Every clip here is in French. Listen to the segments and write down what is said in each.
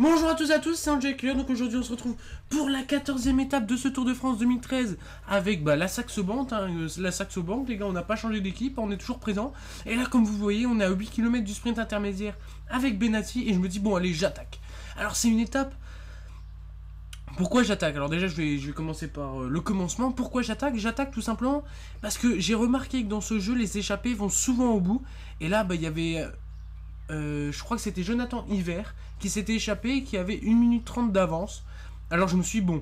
Bonjour à tous et à tous, c'est Angel Clear. Donc aujourd'hui on se retrouve pour la 14e étape de ce Tour de France 2013 avec la Saxo Bank, la Saxo Bank, les gars, on n'a pas changé d'équipe, on est toujours présent. Et là comme vous voyez on est à 8 km du sprint intermédiaire avec Benatti et je me dis bon allez j'attaque. Alors c'est une étape... Pourquoi j'attaque? Alors déjà je vais commencer par le commencement. Pourquoi j'attaque? J'attaque tout simplement parce que j'ai remarqué que dans ce jeu les échappées vont souvent au bout. Et là il y avait... je crois que c'était Jonathan Hiver qui s'était échappé et qui avait 1 minute 30 d'avance. Alors je me suis dit, bon,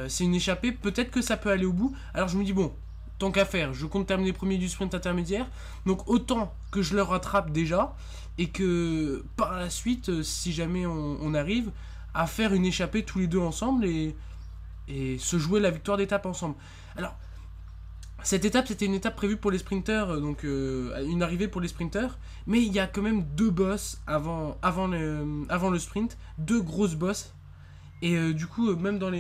c'est une échappée, peut-être que ça peut aller au bout. Alors je me dis, bon, tant qu'à faire, je compte terminer premier du sprint intermédiaire. Donc autant que je le rattrape déjà et que par la suite, si jamais on arrive à faire une échappée tous les deux ensemble et se jouer la victoire d'étape ensemble. Alors, cette étape, c'était une étape prévue pour les sprinteurs, donc une arrivée pour les sprinteurs, mais il y a quand même deux bosses avant le sprint, deux grosses bosses, et du coup, même dans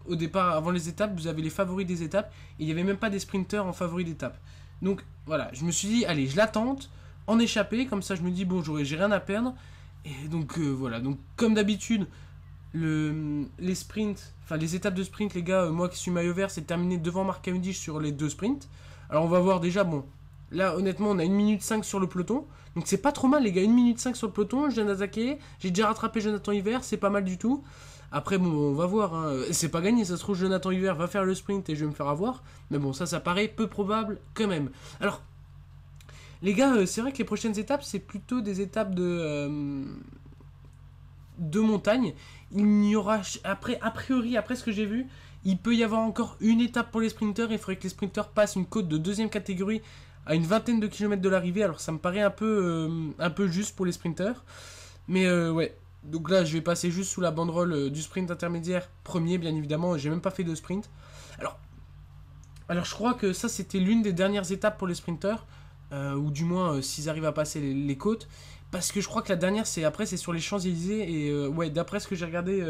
au départ, avant les étapes, vous avez les favoris des étapes, et il n'y avait même pas des sprinteurs en favoris d'étape. Donc voilà, je me suis dit, allez, je la tente, en échappée, comme ça je me dis, bon, j'ai rien à perdre, et donc voilà, donc comme d'habitude, les sprints, enfin les étapes de sprint, les gars, moi qui suis maillot vert, c'est terminé devant Mark Cavendish sur les deux sprints. Alors on va voir déjà, bon, là honnêtement on a 1 minute 5 sur le peloton, donc c'est pas trop mal les gars, 1 minute 5 sur le peloton, je viens d'attaquer, j'ai déjà rattrapé Jonathan Hiver, c'est pas mal du tout. Après bon, on va voir, hein. C'est pas gagné, ça se trouve Jonathan Hiver va faire le sprint et je vais me faire avoir, mais bon ça paraît peu probable quand même. Alors, les gars, c'est vrai que les prochaines étapes, c'est plutôt des étapes de montagne. Il n'y aura a priori, après ce que j'ai vu, il peut y avoir encore une étape pour les sprinteurs. Il faudrait que les sprinteurs passent une côte de deuxième catégorie à une vingtaine de kilomètres de l'arrivée. Alors ça me paraît un peu juste pour les sprinteurs, mais ouais. Donc là je vais passer juste sous la banderole du sprint intermédiaire premier, bien évidemment. J'ai même pas fait de sprint. Alors je crois que ça c'était l'une des dernières étapes pour les sprinteurs, ou du moins s'ils arrivent à passer les côtes. Parce que je crois que la dernière, c'est sur les Champs-Élysées. Et ouais, d'après ce que j'ai regardé,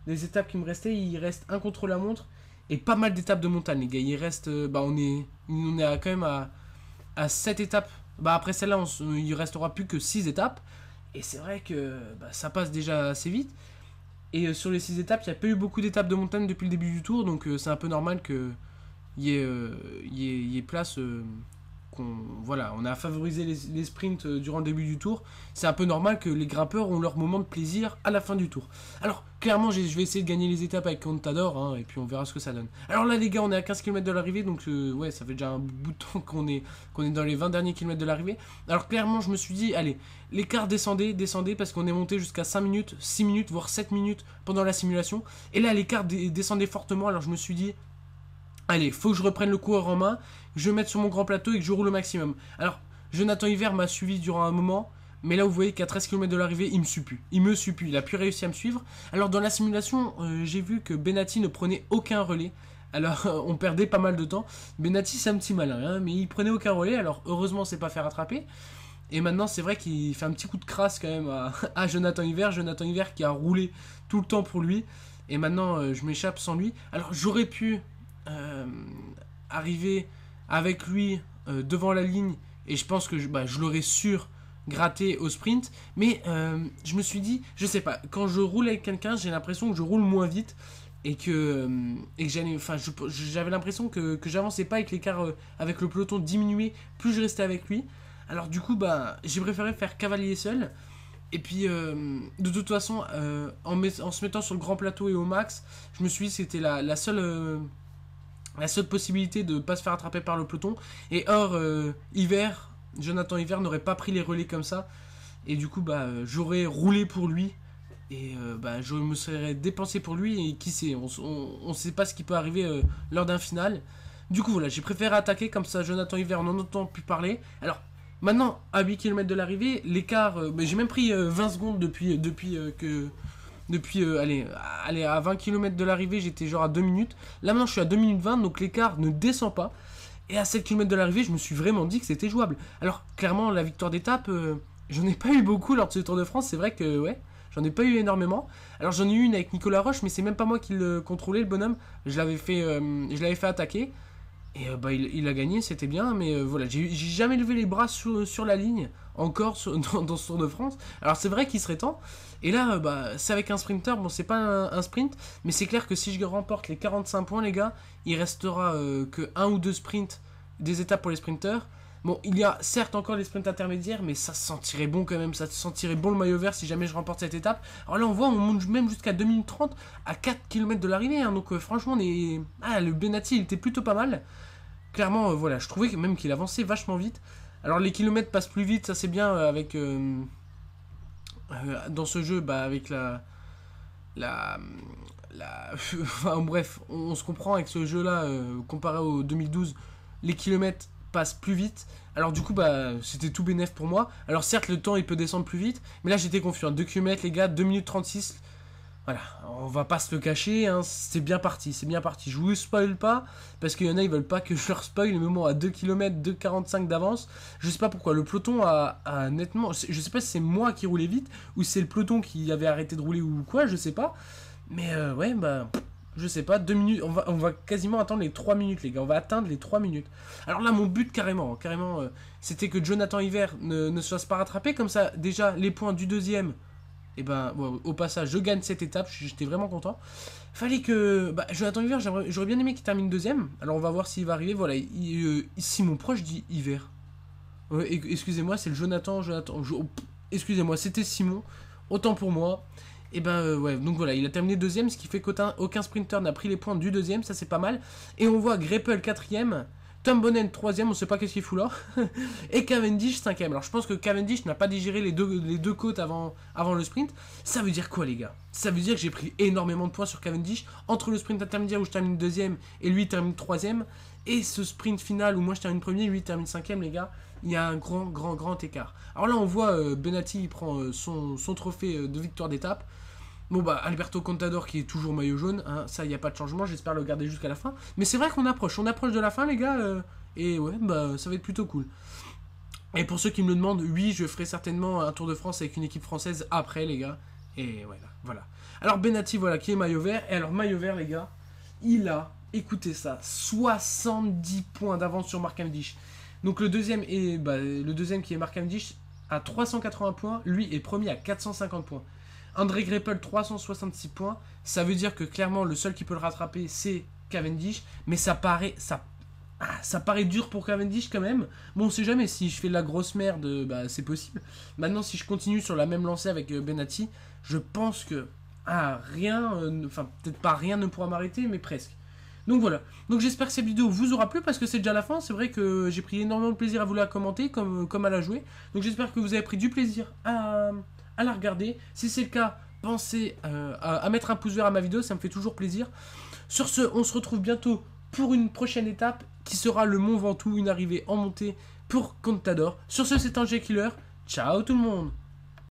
les étapes qui me restaient, il reste un contre-la-montre et pas mal d'étapes de montagne, les gars. Il reste, on est quand même à 7 étapes. Après celle-là, il restera plus que 6 étapes. Et c'est vrai que ça passe déjà assez vite. Et sur les 6 étapes, il n'y a pas eu beaucoup d'étapes de montagne depuis le début du tour. Donc c'est un peu normal qu'il y ait place... on a favorisé les sprints durant le début du tour. C'est un peu normal que les grimpeurs ont leur moment de plaisir à la fin du tour. Alors clairement je vais essayer de gagner les étapes avec Contador, hein, et puis on verra ce que ça donne. Alors là les gars, on est à 15 km de l'arrivée, donc ouais, ça fait déjà un bout de temps qu'on est dans les 20 derniers kilomètres de l'arrivée. Alors clairement je me suis dit, allez, l'écart descendez parce qu'on est monté jusqu'à 5 minutes, 6 minutes, voire 7 minutes pendant la simulation. Et là l'écart descendait fortement, alors je me suis dit, allez, faut que je reprenne le coureur en main, que je me mette sur mon grand plateau et que je roule au maximum. Alors, Jonathan Hiver m'a suivi durant un moment, mais là vous voyez qu'à 13 km de l'arrivée, il me suit plus. Il a plus réussi à me suivre. Alors dans la simulation, j'ai vu que Benatti ne prenait aucun relais. Alors on perdait pas mal de temps. Benatti c'est un petit malin, hein, mais il prenait aucun relais, alors heureusement c'est pas fait rattraper. Et maintenant c'est vrai qu'il fait un petit coup de crasse quand même à Jonathan Hiver qui a roulé tout le temps pour lui. Et maintenant je m'échappe sans lui. Alors j'aurais pu... arriver avec lui devant la ligne et je pense que je l'aurais sûr gratté au sprint, mais je me suis dit, je sais pas, quand je roule avec quelqu'un j'ai l'impression que je roule moins vite et que j'avais l'impression que j'avançais pas, avec l'écart avec le peloton diminué plus je restais avec lui. Alors du coup j'ai préféré faire cavalier seul. Et puis, de toute façon, en se mettant sur le grand plateau et au max, je me suis dit que c'était la seule possibilité de ne pas se faire attraper par le peloton. Et or, Jonathan Hiver n'aurait pas pris les relais comme ça. Et du coup, j'aurais roulé pour lui. Et je me serais dépensé pour lui. Et qui sait, on ne sait pas ce qui peut arriver lors d'un final. Du coup, voilà, j'ai préféré attaquer. Comme ça, Jonathan Hiver n'en entend plus parler. Alors... Maintenant, à 8 km de l'arrivée, l'écart... j'ai même pris 20 secondes depuis à 20 km de l'arrivée, j'étais genre à 2 minutes. Là maintenant, je suis à 2 minutes 20, donc l'écart ne descend pas. Et à 7 km de l'arrivée, je me suis vraiment dit que c'était jouable. Alors, clairement, la victoire d'étape, j'en ai pas eu beaucoup lors de ce Tour de France. C'est vrai que, ouais, j'en ai pas eu énormément. Alors, j'en ai eu une avec Nicolas Roche, mais c'est même pas moi qui le contrôlais, le bonhomme. Je l'avais fait attaquer. Et bah, il a gagné, c'était bien, mais voilà, j'ai jamais levé les bras sur la ligne, encore dans ce Tour de France. Alors c'est vrai qu'il serait temps, et là, bah, c'est avec un sprinter, bon, c'est pas un sprint, mais c'est clair que si je remporte les 45 points, les gars, il restera que un ou deux sprints, des étapes pour les sprinters. Bon, il y a certes encore les sprints intermédiaires, mais ça sentirait bon quand même, ça sentirait bon le maillot vert si jamais je remporte cette étape. Alors là, on voit, on monte même jusqu'à 2 minutes 30 à 4 km de l'arrivée, hein, donc franchement, le Benati, il était plutôt pas mal. Clairement, voilà, je trouvais même qu'il avançait vachement vite. Alors les kilomètres passent plus vite, ça c'est bien avec dans ce jeu, bah, avec la, enfin bref, on se comprend avec ce jeu-là comparé au 2012, les kilomètres passent plus vite. Alors du coup, bah, c'était tout bénef pour moi. Alors certes, le temps il peut descendre plus vite, mais là j'étais confiant. 2 km les gars, 2 minutes 36. Voilà, on va pas se le cacher, hein, c'est bien parti, c'est bien parti. Je vous spoil pas, parce qu'il y en a, ils veulent pas que je leur spoil, mais bon, à 2 km, 2,45 d'avance, je sais pas pourquoi, le peloton a nettement, je sais pas si c'est moi qui roulais vite, ou c'est le peloton qui avait arrêté de rouler ou quoi, je sais pas, mais ouais, bah, je sais pas, 2 minutes, on va quasiment attendre les 3 minutes, les gars, on va atteindre les 3 minutes. Alors là, mon but, carrément, c'était que Jonathan Hiver ne se fasse pas rattraper, comme ça, déjà, les points du deuxième, et ben, bon, au passage, je gagne cette étape, j'étais vraiment content. Fallait que. Bah, Jonathan Hiver, j'aurais bien aimé qu'il termine deuxième. Alors, on va voir s'il va arriver. Voilà, Simon proche dit Hiver. Ouais, excusez-moi, c'est le Jonathan. Excusez-moi, c'était Simon. Autant pour moi. Et ben, ouais, donc voilà, il a terminé deuxième, ce qui fait qu'aucun sprinter n'a pris les points du deuxième, ça c'est pas mal. Et on voit Greppel quatrième. Tom Bonnen 3ème, on sait pas qu'est-ce qu'il fout là. Et Cavendish 5ème. Alors je pense que Cavendish n'a pas digéré les deux côtes avant le sprint. Ça veut dire quoi les gars? Ça veut dire que j'ai pris énormément de points sur Cavendish. Entre le sprint intermédiaire où je termine deuxième et lui termine troisième. Et ce sprint final où moi je termine premier, lui termine cinquième les gars. Il y a un grand écart. Alors là on voit Benati il prend son trophée de victoire d'étape. Bon bah Alberto Contador qui est toujours maillot jaune, hein, ça il n'y a pas de changement, j'espère le garder jusqu'à la fin. Mais c'est vrai qu'on approche de la fin les gars, et ouais bah ça va être plutôt cool. Et pour ceux qui me le demandent, oui je ferai certainement un Tour de France avec une équipe française après les gars. Et voilà. Alors Benati voilà qui est maillot vert, et alors maillot vert les gars, il a, écoutez ça, 70 points d'avance sur Mark Cavendish. Donc le deuxième qui est Mark Cavendish à 380 points, lui est premier à 450 points. André Greppel 366 points, ça veut dire que clairement le seul qui peut le rattraper c'est Cavendish, mais ça paraît dur pour Cavendish quand même. Bon on sait jamais, si je fais de la grosse merde, bah, c'est possible. Maintenant si je continue sur la même lancée avec Benati, je pense que peut-être pas rien ne pourra m'arrêter, mais presque. Donc voilà, donc j'espère que cette vidéo vous aura plu parce que c'est déjà la fin, c'est vrai que j'ai pris énormément de plaisir à vous la commenter comme à la jouer. Donc j'espère que vous avez pris du plaisir à la regarder. Si c'est le cas, pensez à mettre un pouce vert à ma vidéo, ça me fait toujours plaisir. Sur ce, on se retrouve bientôt pour une prochaine étape qui sera le Mont Ventoux, une arrivée en montée pour Contador. Sur ce, c'est un G-Killer. Ciao tout le monde!